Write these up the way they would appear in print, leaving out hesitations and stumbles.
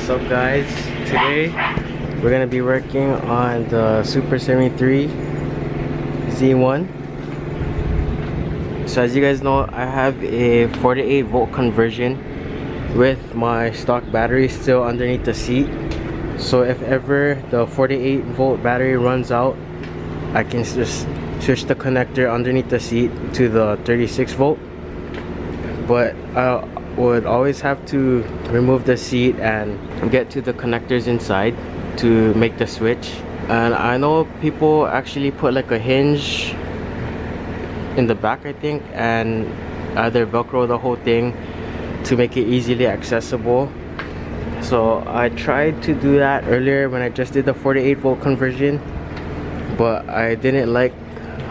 What's up, guys? Today we're gonna be working on the Super73 Z1. So as you guys know, I have a 48 volt conversion with my stock battery still underneath the seat. So if ever the 48 volt battery runs out, I can just switch the connector underneath the seat to the 36 volt. But I would always have to remove the seat and get to the connectors inside to make the switch. And I know people actually put like a hinge in the back, I think, and either velcro the whole thing to make it easily accessible. So I tried to do that earlier when I just did the 48 volt conversion, but I didn't like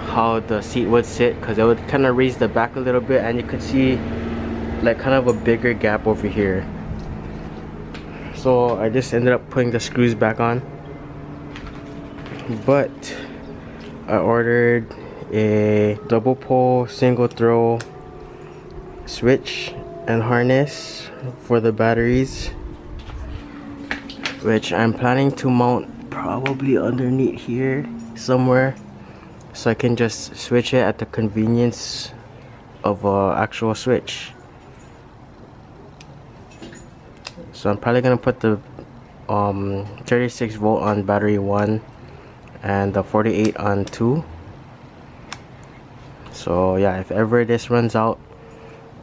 how the seat would sit because it would kind of raise the back a little bit, and you could see like kind of a bigger gap over here. So I just ended up putting the screws back on. But I ordered a double pole single throw switch and harness for the batteries, which I'm planning to mount probably underneath here somewhere, so I can just switch it at the convenience of an actual switch. So I'm probably gonna put the 36 volt on battery 1 and the 48 on 2. So yeah, if ever this runs out,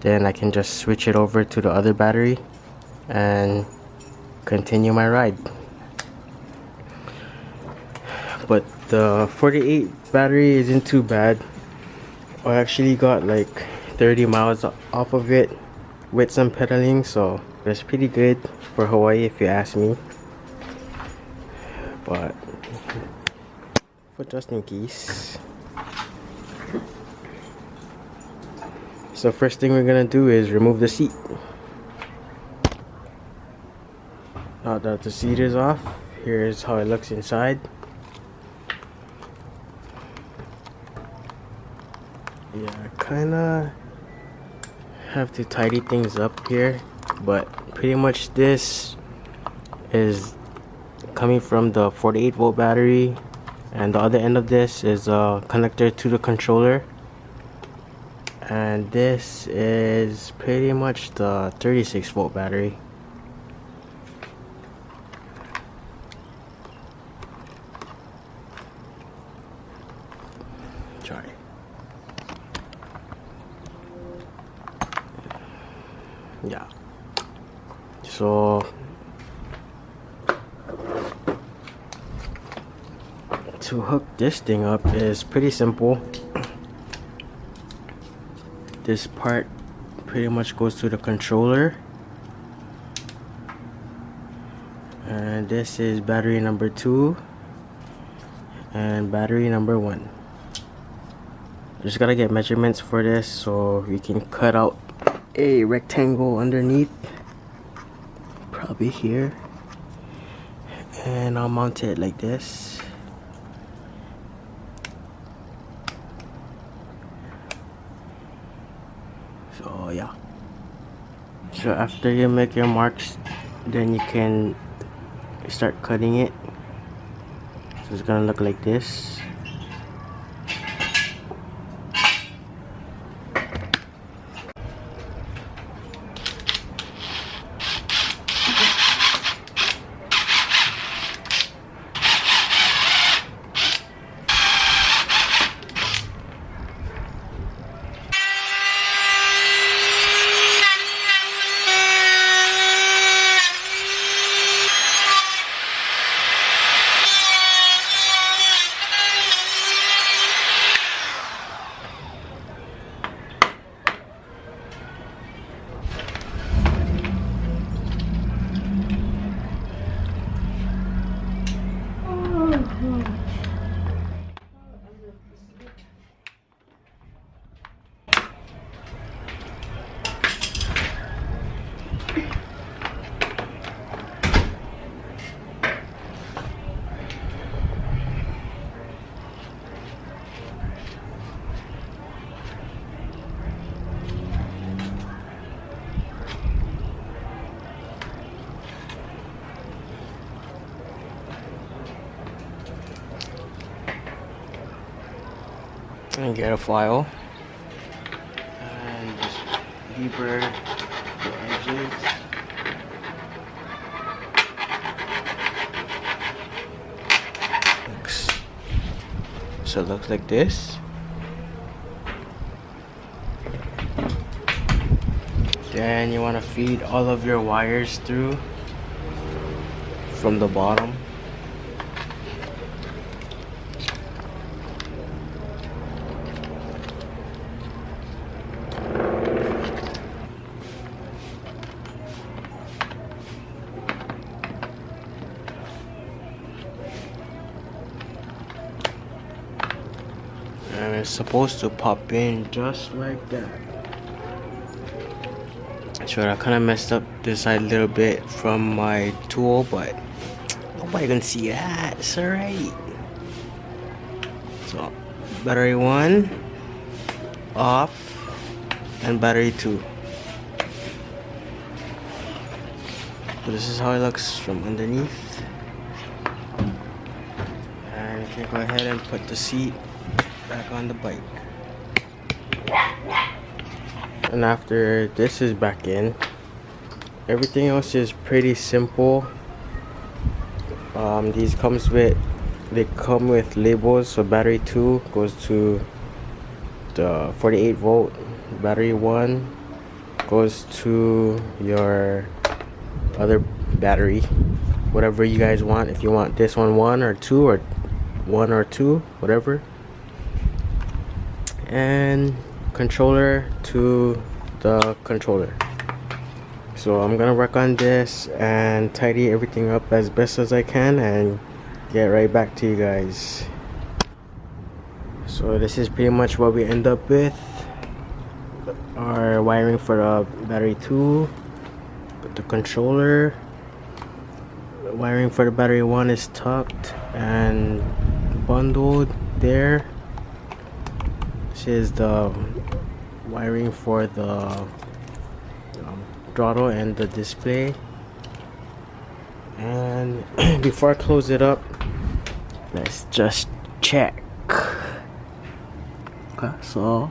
then I can just switch it over to the other battery and continue my ride. But the 48 battery isn't too bad. I actually got like 30 miles off of it with some pedaling, so it's pretty good for Hawaii if you ask me. But for just in case. So first thing we're gonna do is remove the seat. Now that the seat is off, here's how it looks inside. Yeah, I kinda have to tidy things up here, but pretty much this is coming from the 48 volt battery, and the other end of this is a connector to the controller, and this is pretty much the 36 volt battery. Sorry. Yeah, so to hook this thing up is pretty simple. This part pretty much goes to the controller, and this is battery number 2 and battery number 1. Just gotta get measurements for this so we can cut out a rectangle underneath, probably here, and I'll mount it like this. So yeah, so after you make your marks, then you can start cutting it. So it's gonna look like this. and get a file and just deburr the edges. So it looks like this. Then you want to feed all of your wires through from the bottom. And it's supposed to pop in just like that. Sure, I kind of messed up this side a little bit from my tool, but nobody gonna see that. It's alright. So, battery 1 off, and battery 2. So this is how it looks from underneath. And you can go ahead and put the seat back on the bike. And after this is back in, everything else is pretty simple. These come with labels. So battery 2 goes to the 48 volt, battery 1 goes to your other battery, whatever you guys want. If you want this one 1 or 2, or 1 or 2, whatever. And controller to the controller. So I'm gonna work on this and tidy everything up as best as I can and get right back to you guys. So this is pretty much what we end up with. Our wiring for the battery 2, but the controller wiring for the battery 1 is tucked and bundled there. This is the wiring for the throttle and the display. And before I close it up, let's just check. Okay, so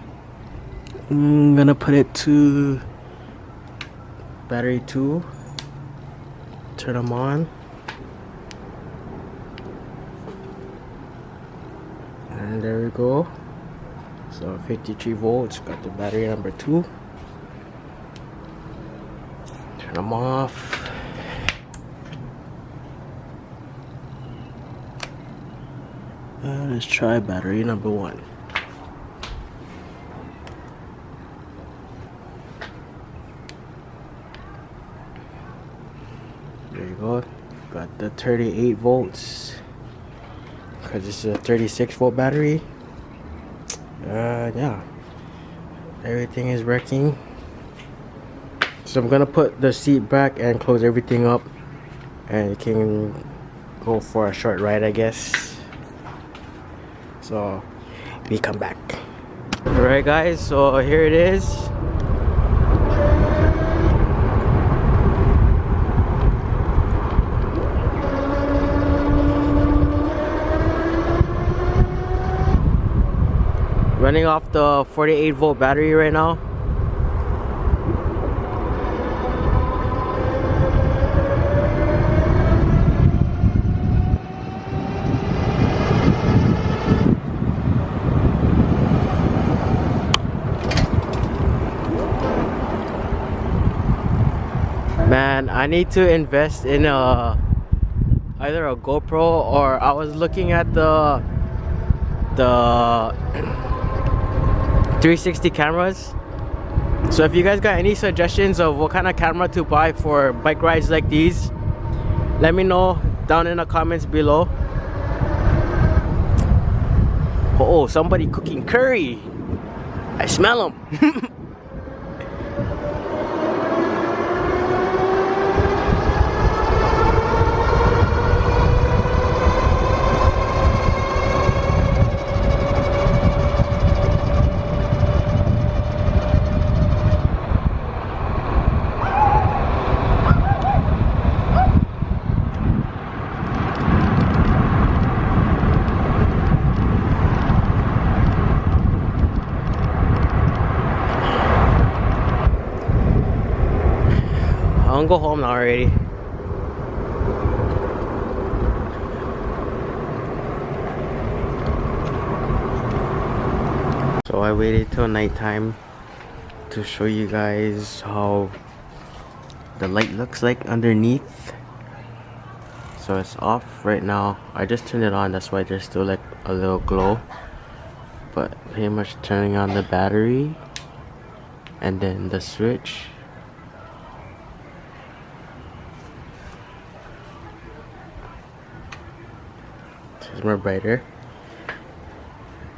I'm gonna put it to battery 2, turn them on, and there we go. So 53 volts, got the battery number 2. Turn them off. Let's try battery number 1. There you go. Got the 38 volts because this is a 36 volt battery. Yeah, everything is working. So I'm gonna put the seat back and close everything up, and you can go for a short ride, I guess. So we come back. Alright guys, so here it is. Running off the 48 volt battery right now. Man, I need to invest in either a GoPro, or I was looking at the 360 cameras. So if you guys got any suggestions of what kind of camera to buy for bike rides like these, let me know down in the comments below. Oh, somebody cooking curry. I smell them. gonna go home now already. So I waited till nighttime to show you guys how the light looks like underneath. So it's off right now. I just turned it on, that's why there's still like a little glow. But pretty much turning on the battery and then the switch. It's more brighter.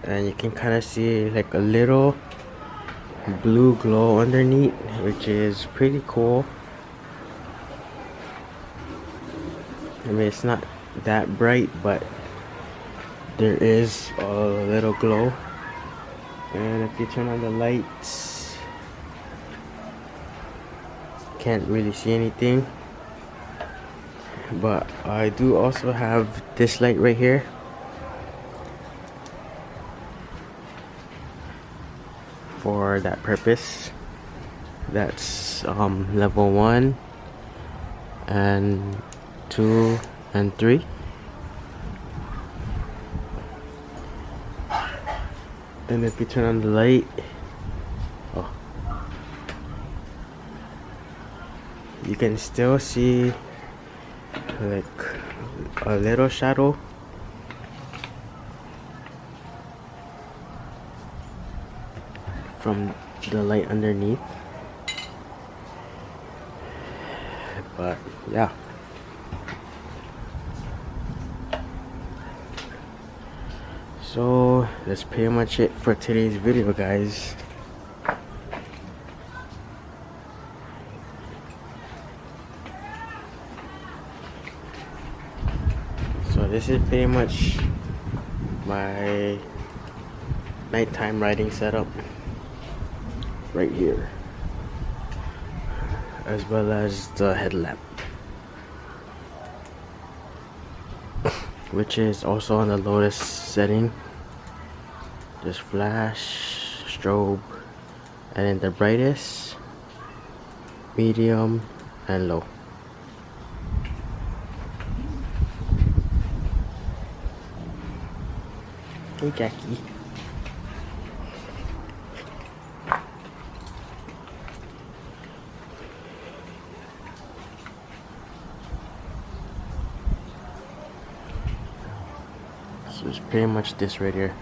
And you can kind of see like a little blue glow underneath, which is pretty cool. I mean, it's not that bright, but there is a little glow. And if you turn on the lights, can't really see anything. But I do also have this light right here. For that purpose. That's level 1 and 2 and 3. And if you turn on the light, you can still see like a little shadow. From the light underneath. But yeah. So that's pretty much it for today's video, guys. So this is pretty much my nighttime riding setup right here, as well as the headlamp, which is also on the lowest setting. Just flash, strobe, and then the brightest, medium, and low. Hey Jackie. So it's pretty much this right here.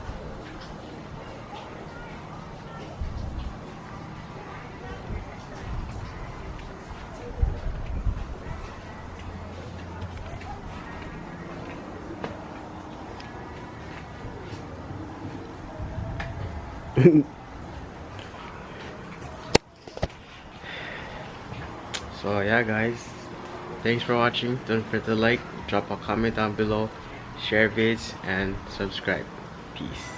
So yeah guys, thanks for watching. Don't forget to like, drop a comment down below, share vids, and subscribe. Peace.